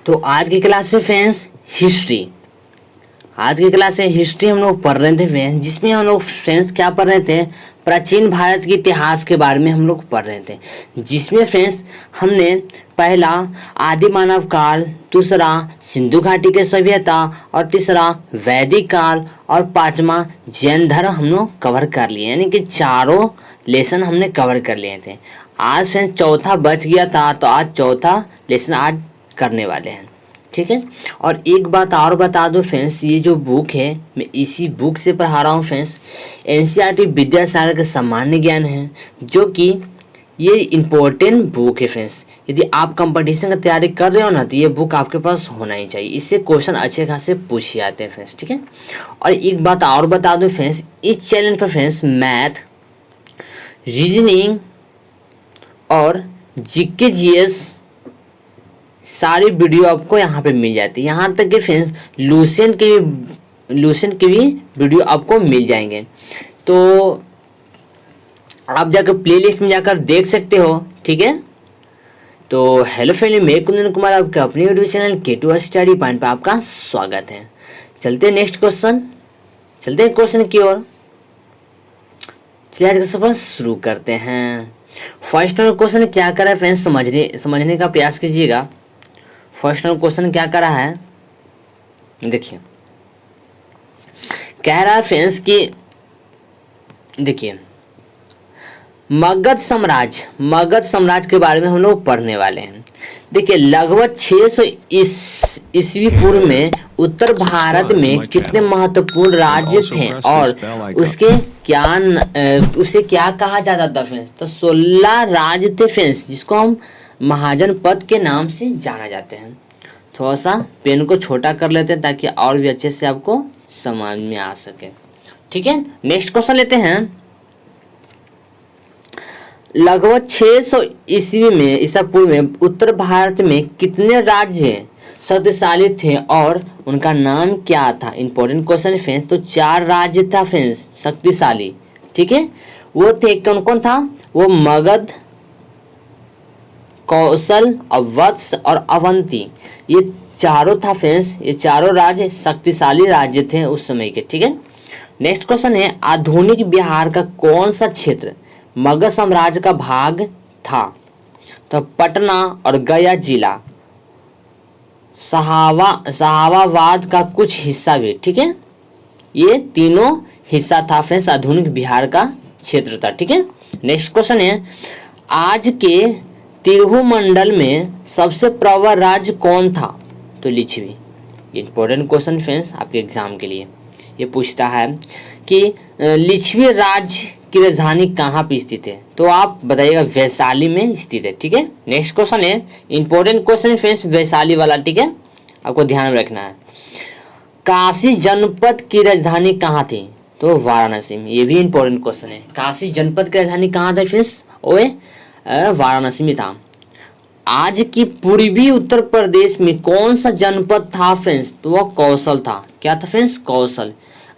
तो आज की क्लास में फ्रेंड्स हिस्ट्री, आज की क्लास में हिस्ट्री हम लोग पढ़ रहे थे फ्रेंड्स, जिसमें हम लोग फ्रेंड्स क्या पढ़ रहे थे, प्राचीन भारत के इतिहास के बारे में हम लोग पढ़ रहे थे। जिसमें फ्रेंड्स हमने पहला आदि मानव काल, दूसरा सिंधु घाटी के सभ्यता और तीसरा वैदिक काल और पांचवा जैन धर्म हम लोग कवर कर लिए, यानी कि चारों लेसन हमने कवर कर लिए थे। आज फ्रेंड्स चौथा बच गया था, तो आज चौथा लेसन आज करने वाले हैं, ठीक है। और एक बात और बता दो फ्रेंड्स, ये जो बुक है मैं इसी बुक से पढ़ा रहा हूँ फ्रेंड्स। एनसीईआरटी विद्यासागर का सामान्य ज्ञान है, जो कि ये इम्पोर्टेंट बुक है फ्रेंड्स। यदि आप कंपटीशन की तैयारी कर रहे हो ना, तो ये बुक आपके पास होना ही चाहिए। इससे क्वेश्चन अच्छे खासे पूछे जाते हैं फ्रेंड्स, ठीक है। और एक बात और बता दो फ्रेंड्स, इस चैनल पर फ्रेंड्स मैथ, रीजनिंग और जीके जीएस सारी वीडियो आपको यहाँ पे मिल जाती है। यहाँ तक कि फ्रेंड्स लूसेंट के भी वीडियो आपको मिल जाएंगे, तो आप जाकर प्लेलिस्ट में जाकर देख सकते हो, ठीक है। तो हेलो फ्रेंड, मैं कुंदन कुमार आपका अपने YouTube channel K2 study point पर आपका स्वागत है। चलते हैं नेक्स्ट क्वेश्चन, चलते हैं क्वेश्चन की ओर। चलिए आज का सफर शुरू करते हैं। फर्स्ट नंबर क्वेश्चन क्या करा है फ्रेंड्स, समझने का प्रयास कीजिएगा। फर्स्ट नंबर क्वेश्चन क्या करा है, देखिए कह रहा है फ्रेंड्स कि देखिए मगध साम्राज्य के बारे में हम लोग पढ़ने वाले हैं। देखिए लगभग 600 ईस्वी पूर्व में उत्तर भारत में कितने महत्वपूर्ण राज्य थे और उसे क्या कहा जाता था फ्रेंड्स, तो 16 राज्य थे फ्रेंड्स, जिसको हम महाजनपद के नाम से जाना जाते हैं। थोड़ा सा पेन को छोटा कर लेते हैं ताकि और भी अच्छे से आपको समझ में आ सके, ठीक है। नेक्स्ट क्वेश्चन लेते हैं। लगभग 600 ईसा पूर्व में उत्तर भारत में कितने राज्य शक्तिशाली थे और उनका नाम क्या था। इंपॉर्टेंट क्वेश्चन फ्रेंड्स, तो 4 राज्य था फ्रेंड्स शक्तिशाली, ठीक है। वो थे, कौन कौन था, वो मगध, कौशल, अवध और अवंती, ये चारों था फ्रेंड्स। ये चारों राज्य शक्तिशाली राज्य थे उस समय के, ठीक है। नेक्स्ट क्वेश्चन है, आधुनिक बिहार का कौन सा क्षेत्र मगध साम्राज्य का भाग था, तो पटना और गया जिला, शाहाबाद का कुछ हिस्सा भी, ठीक है। ये तीनों हिस्सा था फ्रेंड्स, आधुनिक बिहार का क्षेत्र था, ठीक है। नेक्स्ट क्वेश्चन है, आज के तिरहु मंडल में सबसे प्रबल राज्य कौन था, तो लिच्छवी। इंपॉर्टेंट क्वेश्चन फ्रेंड्स आपके एग्जाम के लिए ये पूछता है कि लिच्छवी राज्य की राजधानी कहाँ पे स्थित है, तो आप बताइएगा वैशाली में स्थित है, ठीक है। नेक्स्ट क्वेश्चन है, इंपॉर्टेंट क्वेश्चन फ्रेंड्स वैशाली वाला, ठीक है, आपको ध्यान में रखना है। काशी जनपद की राजधानी कहाँ थी, तो वाराणसी में। ये भी इंपॉर्टेंट क्वेश्चन है, काशी जनपद की राजधानी कहाँ था फ्रेंड्स, ओए वाराणसी में था। आज की पूर्वी उत्तर प्रदेश में कौन सा जनपद था फ्रेंड्स, तो वह कौशल था। क्या था फ्रेंड्स, कौशल।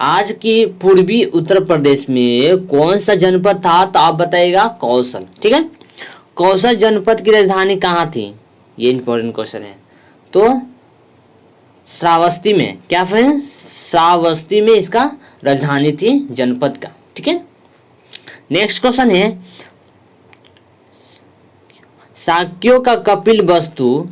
आज की पूर्वी उत्तर प्रदेश में कौन सा जनपद था, तो आप बताइएगा कौशल, ठीक है। कौशल जनपद की राजधानी कहाँ थी, ये इंपॉर्टेंट क्वेश्चन है, तो श्रावस्ती में। क्या फ्रेंड्स, श्रावस्ती में इसका राजधानी थी जनपद का, ठीक है। नेक्स्ट क्वेश्चन है, शाक्यों का कपिलवस्तु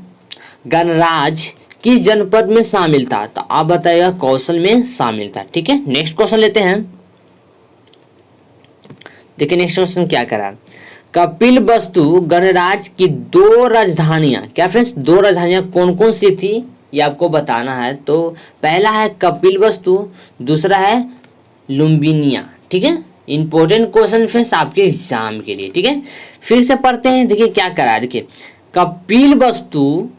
गणराज्य किस जनपद में शामिल था, तो आप बताइएगा कौशल में शामिल था, ठीक है। नेक्स्ट क्वेश्चन लेते हैं। देखिए नेक्स्ट क्वेश्चन क्या करा, कपिलवस्तु गणराज्य की 2 राजधानियां, क्या फ्रेंड्स, 2 राजधानियां कौन कौन सी थी ये आपको बताना है। तो पहला है कपिलवस्तु, दूसरा है लुम्बिनिया, ठीक है। इंपॉर्टेंट क्वेश्चन फ्रेंड्स आपके एग्जाम के लिए, ठीक है। फिर से पढ़ते हैं, देखिए क्या करा, देखिए कपिलवस्तु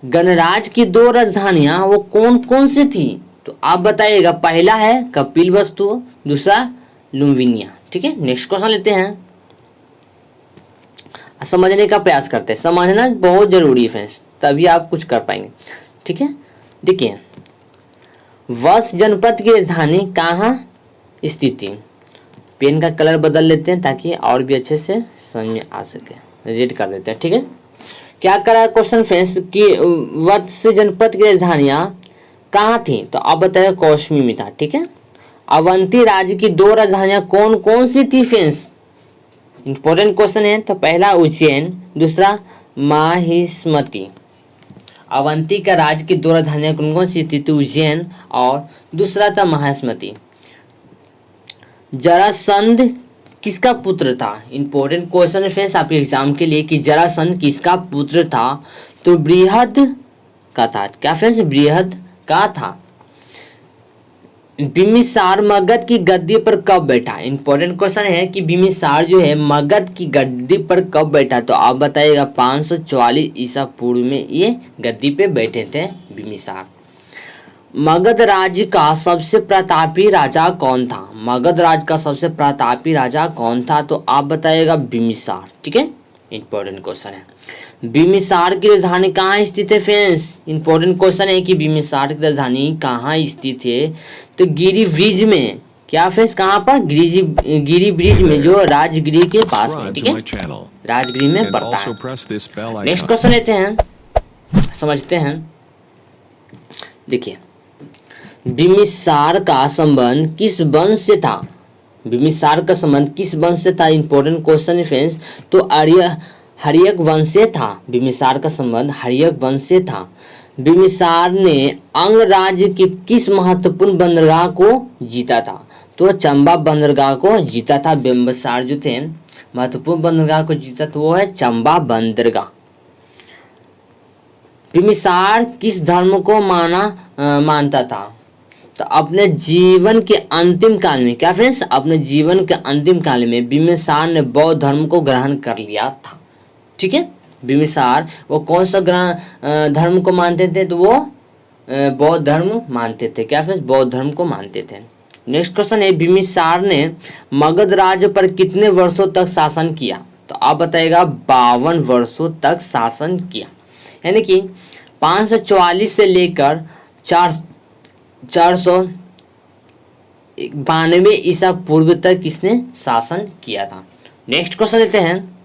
गणराज्य की 2 राजधानियां वो कौन कौन सी थी, तो आप बताइएगा। पहला है कपिलवस्तु, दूसरा लुम्बिनिया, ठीक है। नेक्स्ट क्वेश्चन लेते हैं, समझने का प्रयास करते हैं। समझना बहुत जरूरी है फ्रेंड्स, तभी आप कुछ कर पाएंगे, ठीक है। देखिए वश जनपद की राजधानी कहाँ स्थित थी, पेन का कलर बदल लेते हैं ताकि और भी अच्छे से समझ में आ सके, रेड कर देते हैं, ठीक है। क्या करा क्वेश्चन फ्रेंड्स कि वत्स जनपद की राजधानियां कहाँ थी? तो आप बताइए कौशमी में था। ठीक है, अवंती राज्य की 2 राजधानियां कौन कौन सी थी फ्रेंड्स? इंपॉर्टेंट क्वेश्चन है। तो पहला उज्जैन, दूसरा माहिष्मती। अवंती का राज्य की 2 राजधानियां कौन कौन सी थी? तो उज्जैन और दूसरा था माहिष्मती। जरासंध किसका पुत्र था? इंपॉर्टेंट क्वेश्चन फ्रेंड्स आपके एग्जाम के लिए कि जरासंध किसका पुत्र था? तो बृहद का था। क्या फ्रेंड्स? बृहद का था। बिम्बिसार मगध की गद्दी पर कब बैठा? इंपॉर्टेंट क्वेश्चन है कि बिम्बिसार जो है मगध की गद्दी पर कब बैठा? तो आप बताइएगा 544 ईसा पूर्व में ये गद्दी पे बैठे थे बिम्बिसार। मगध राज्य का सबसे प्रतापी राजा कौन था? मगध राज्य का सबसे प्रतापी राजा कौन था? तो आप बताइएगा बिम्बिसार। ठीक है, इंपॉर्टेंट क्वेश्चन है। बिम्बिसार की राजधानी कहाँ स्थित है फ्रेंड्स? इंपॉर्टेंट क्वेश्चन है कि बिम्बिसार की राजधानी कहाँ स्थित है? तो गिरी ब्रिज में। क्या फ्रेंड्स? कहाँ पर? गिरी ब्रिज में, जो राजगिरी के पास में। ठीक है, राजगिरी में पड़ता है। नेक्स्ट क्वेश्चन लेते हैं, समझते हैं। देखिए, बिम्बिसार का संबंध किस वंश से था? बिम्बिसार का संबंध किस वंश से था? इंपॉर्टेंट क्वेश्चन है फ्रेंड्स। तो हर्यक वंश से था। बिम्बिसार का संबंध हर्यक वंश से था। बिम्बिसार ने अंग राज्य की किस महत्वपूर्ण बंदरगाह को जीता था? तो चंबा बंदरगाह को जीता था। बिम्बिसार जो थे महत्वपूर्ण बंदरगाह को जीता, तो वो है चंबा बंदरगाह। बिम्बिसार किस धर्म को मानता था? तो अपने जीवन के अंतिम काल में। क्या फ्रेंड्स? अपने जीवन के अंतिम काल में बिम्बिसार ने बौद्ध धर्म को ग्रहण कर लिया था। ठीक है, बिम्बिसार वो कौन सा धर्म को मानते थे? तो वो बौद्ध धर्म मानते थे। क्या फ्रेंड्स? बौद्ध धर्म को मानते थे। नेक्स्ट क्वेश्चन है, बिम्बिसार ने मगध राज्य पर कितने वर्षों तक शासन किया? तो आप बताइएगा 52 वर्षों तक शासन किया। यानी कि 544 से लेकर 492 ईसा पूर्व तक किसने शासन किया था? नेक्स्ट क्वेश्चन लेते हैं,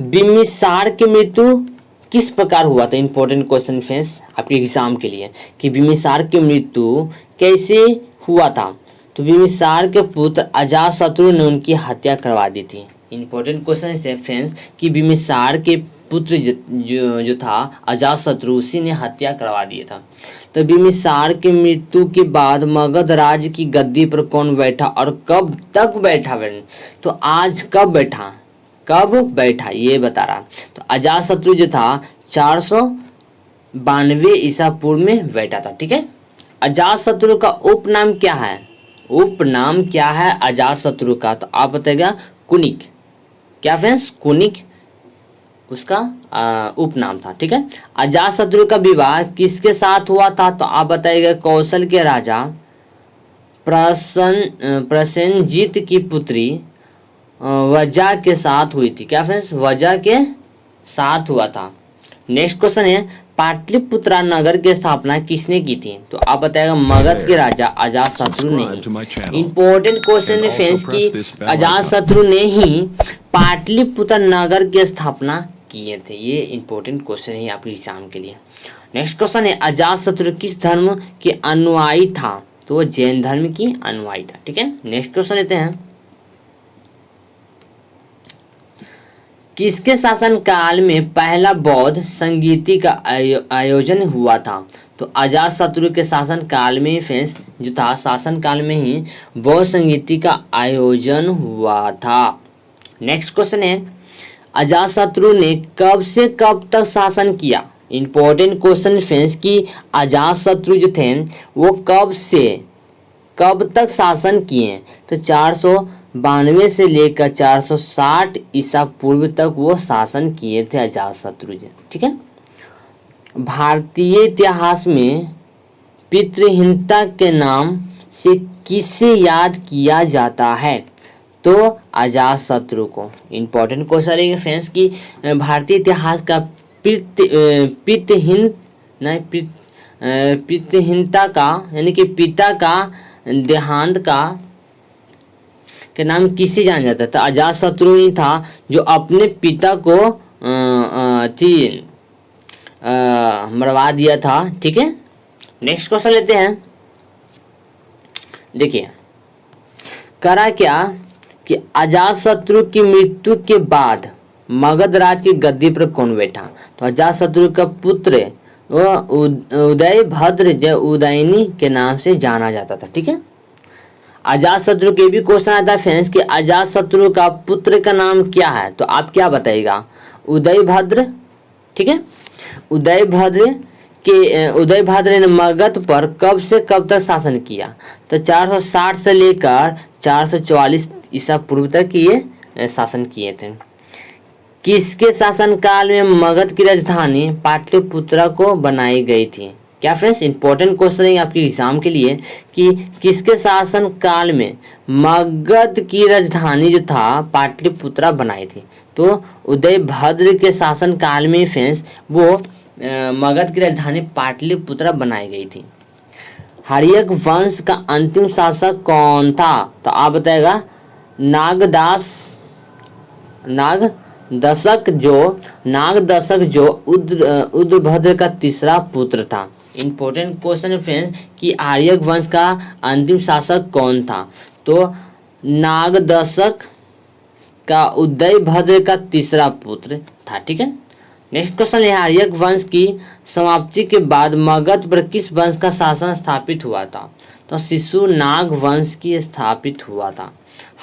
बिम्बिसार की मृत्यु किस प्रकार हुआ था? इंपॉर्टेंट क्वेश्चन फ्रेंड्स आपके एग्जाम के लिए कि बिम्बिसार की मृत्यु कैसे हुआ था? तो बिम्बिसार के पुत्र अजातशत्रु ने उनकी हत्या करवा दी थी। इंपॉर्टेंट क्वेश्चन है फ्रेंड्स कि बिम्बिसार के पुत्र जो था अजातशत्रु, उसी ने हत्या करवा दिया था। तो बिम्बिसार की मृत्यु के बाद मगध राज्य की गद्दी पर कौन बैठा और कब तक बैठा? तो आज कब बैठा ये बता रहा। तो अजातशत्रु जो था 492 ईसा पूर्व में बैठा था। ठीक है, अजातशत्रु का उपनाम क्या है? उपनाम क्या है अजातशत्रु का? तो आप बताइएगा कुनिक। क्या फ्रेंड्स? कुनिक उसका उपनाम था। ठीक है, अजातशत्रु का विवाह किसके साथ हुआ था? तो आप बताइएगा कौशल के राजा प्रसेनजीत की पुत्री वजह के साथ हुई थी। क्या फ्रेंड्स? वजह के साथ हुआ था। नेक्स्ट क्वेश्चन है, पाटलिपुत्रा नगर की स्थापना किसने की थी? तो आप बताएगा मगध के राजा अजातशत्रु ने ही। इंपॉर्टेंट क्वेश्चन है फ्रेंड्स कि अजातशत्रु ने ही पाटलिपुत्र नगर की स्थापना किए थे। ये इंपॉर्टेंट क्वेश्चन है आपके एग्जाम के लिए। नेक्स्ट क्वेश्चन है, अजातशत्रु किस धर्म के अनुयायी था? तो वो जैन धर्म की अनुयायी था। ठीक है, नेक्स्ट क्वेश्चन लेते हैं, किसके शासन काल में पहला बौद्ध संगीति का आयोजन हुआ था? तो अजातशत्रु के शासन काल में फ्रेंड्स जो था, शासन काल में ही बौद्ध संगीति का आयोजन हुआ था। नेक्स्ट क्वेश्चन है, अजातशत्रु ने कब से कब तक शासन किया? इंपॉर्टेंट क्वेश्चन फ्रेंड्स कि अजातशत्रु जो थे वो कब से कब तक शासन किए? तो 492 से लेकर 460 ईसा पूर्व तक वो शासन किए थे अजातशत्रु जी। ठीक है, भारतीय इतिहास में पितृहीनता के नाम से किसे याद किया जाता है? तो अजातशत्रु को। इंपॉर्टेंट क्वेश्चन है फ्रेंड्स कि भारतीय इतिहास का पितृहीनता का यानी कि पिता का देहांत के नाम किसे जाना जाता था? अजातशत्रु ही था जो अपने पिता को मरवा दिया था। ठीक है, नेक्स्ट क्वेश्चन लेते हैं। देखिए करा क्या कि अजातशत्रु की मृत्यु के बाद मगध राज की गद्दी पर कौन बैठा? तो अजातशत्रु का पुत्र उदयभद्र जो उदयनी के नाम से जाना जाता था। ठीक है, अजातशत्रु के भी क्वेश्चन आता है फ्रेंड्स कि अजातशत्रु का पुत्र का नाम क्या है? तो आप क्या बताइएगा? उदयभद्र। ठीक है, उदयभद्र ने मगध पर कब से कब तक शासन किया? तो 460 से लेकर 444 ईसा पूर्व तक ये शासन किए थे। किसके शासनकाल में मगध की राजधानी पाटलिपुत्रा को बनाई गई थी? क्या फ्रेंड्स, इंपॉर्टेंट क्वेश्चन है आपके एग्जाम के लिए कि किसके शासन काल में मगध की राजधानी जो था पाटलिपुत्रा बनाई थी? तो उदयभद्र के शासन काल में फ्रेंड्स वो मगध की राजधानी पाटलिपुत्रा बनाई गई थी। हर्यक वंश का अंतिम शासक कौन था? तो आप बताएगा नागदशक जो उदयभद्र का तीसरा पुत्र था। इंपॉर्टेंट क्वेश्चन है फ्रेंड्स कि आर्यक वंश का अंतिम शासक कौन था? तो नागदशक का उदयभद्र का तीसरा पुत्र था। ठीक है, नेक्स्ट क्वेश्चन है आर्यक वंश की समाप्ति के बाद मगध पर किस वंश का शासन स्थापित हुआ था? तो शिशुनाग वंश की स्थापित हुआ था।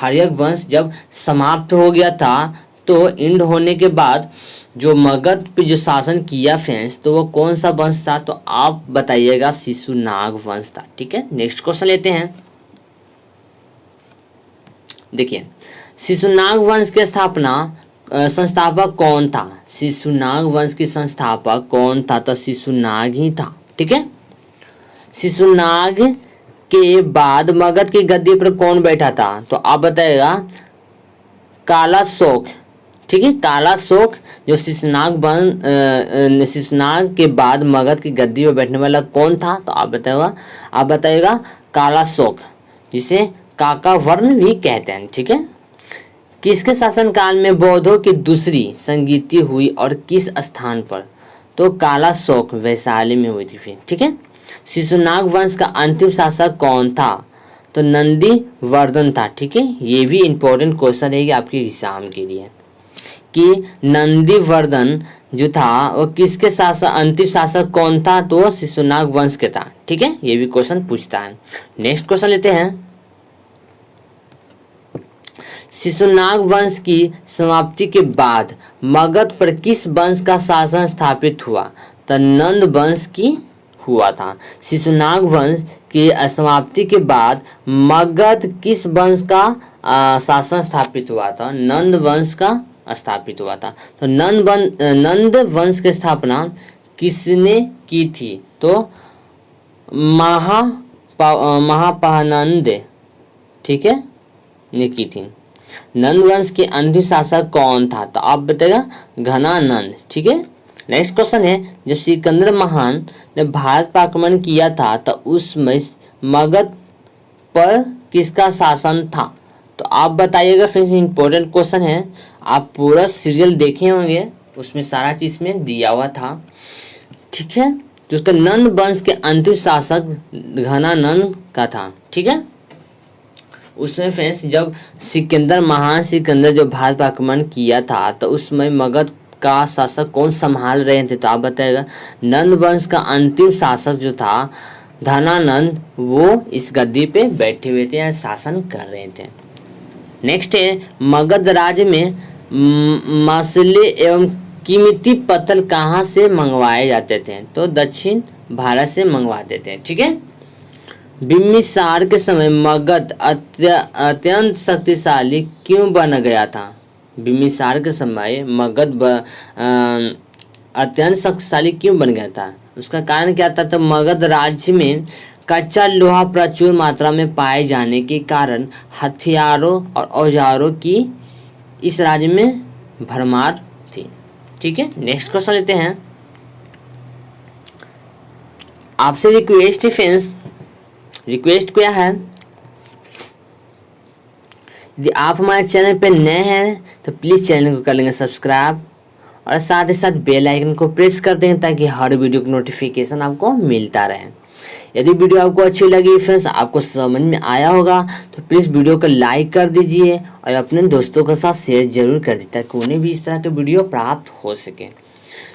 आर्यक वंश जब समाप्त हो गया था तो इंड होने के बाद जो मगध पे जो शासन किया फ्रेंड्स तो वो कौन सा वंश था? तो आप बताइएगा शिशुनाग वंश था। ठीक है, नेक्स्ट क्वेश्चन लेते हैं। देखिए शिशुनाग वंश के संस्थापक कौन था? शिशुनाग वंश के संस्थापक कौन था? तो शिशुनाग ही था। ठीक है, शिशुनाग के बाद मगध की गद्दी पर कौन बैठा था? तो आप बताइएगा कालाशोक। ठीक है, कालाशोक जो शिशुनाग के बाद मगध की गद्दी पर बैठने वाला कौन था? तो आप बताइएगा कालाशोक, जिसे काकावर्ण भी कहते हैं। ठीक है, किसके शासनकाल में बौद्धों की दूसरी संगीति हुई और किस स्थान पर? तो कालाशोक वैशाली में हुई थी फिर। ठीक है, शिशुनाग वंश का अंतिम शासक कौन था? तो नंदीवर्धन था। ठीक है, ये भी इंपॉर्टेंट क्वेश्चन है आपके एग्जाम के लिए कि नंदीवर्धन जो था वो किसके अंतिम शासक कौन था? तो शिशुनाग वंश के था। ठीक है, ये भी क्वेश्चन पूछता है। नेक्स्ट क्वेश्चन लेते हैं। शिशुनाग वंश की समाप्ति के बाद मगध पर किस वंश का शासन स्थापित हुआ? तो नंद वंश की हुआ था। शिशुनाग वंश की समाप्ति के बाद मगध किस वंश का शासन स्थापित हुआ था? नंद वंश का स्थापित हुआ था। तो नंद वंश की स्थापना किसने की थी? तो महापानंद, ठीक है, ने की थी। नंद वंश के अंतिम शासक कौन था? तो आप बताइएगा घनानंद। ठीक है, नेक्स्ट क्वेश्चन है जब सिकंदर महान ने भारत पर आक्रमण किया था तो उसमें मगध पर किसका शासन था? तो आप बताइएगा फ्रेंड्स, इंपॉर्टेंट क्वेश्चन है। आप पूरा सीरियल देखे होंगे, उसमें सारा चीज में दिया हुआ था। ठीक है, तो उसका नंद वंश के अंतिम शासक घनानंद का था। ठीक है, उसमें फ्रेंड्स जब सिकंदर जो भारत पर आक्रमण किया था तो उसमें मगध का शासक कौन संभाल रहे थे? तो आप बताइएगा नंद वंश का अंतिम शासक जो था धनानंद, वो इस गद्दी पे बैठे हुए थे या शासन कर रहे थे। नेक्स्ट है मगध राज्य में मसले एवं कीमती पत्थर कहाँ से मंगवाए जाते थे? तो दक्षिण भारत से मंगवाते थे। ठीक है, बिम्बिसार के समय मगध अत्यंत शक्तिशाली क्यों बन गया था? बिम्बिसार के समय मगध अत्यंत शक्तिशाली क्यों बन गया था? उसका कारण क्या था? तो मगध राज्य में कच्चा लोहा प्रचुर मात्रा में पाए जाने के कारण हथियारों और औजारों की इस राज्य में भरमार थी। ठीक है, नेक्स्ट क्वेश्चन लेते हैं। आपसे रिक्वेस्ट क्या है यदि आप हमारे चैनल पर नए हैं तो प्लीज़ चैनल को कर लेंगे सब्सक्राइब और साथ ही साथ बेल आइकन को प्रेस कर देंगे ताकि हर वीडियो की नोटिफिकेशन आपको मिलता रहे। यदि वीडियो आपको अच्छी लगी फ्रेंड्स, आपको समझ में आया होगा तो प्लीज़ वीडियो को लाइक कर दीजिए और अपने दोस्तों के साथ शेयर जरूर कर दीजिए ताकि उन्हें भी इस तरह के वीडियो प्राप्त हो सके।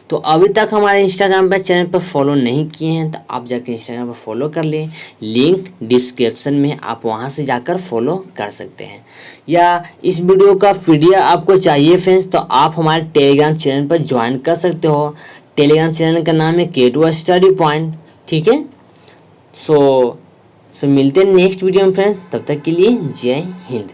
तो अभी तक हमारे इंस्टाग्राम पर चैनल पर फॉलो नहीं किए हैं तो आप जाकर इंस्टाग्राम पर फॉलो कर लें, लिंक डिस्क्रिप्शन में, आप वहां से जाकर फॉलो कर सकते हैं। या इस वीडियो का पीडीएफ आपको चाहिए फ्रेंड्स तो आप हमारे टेलीग्राम चैनल पर ज्वाइन कर सकते हो। टेलीग्राम चैनल का नाम है K2 स्टडी पॉइंट, ठीक है। सो मिलते हैं नेक्स्ट वीडियो में फ्रेंड्स, तब तक के लिए जय हिंद।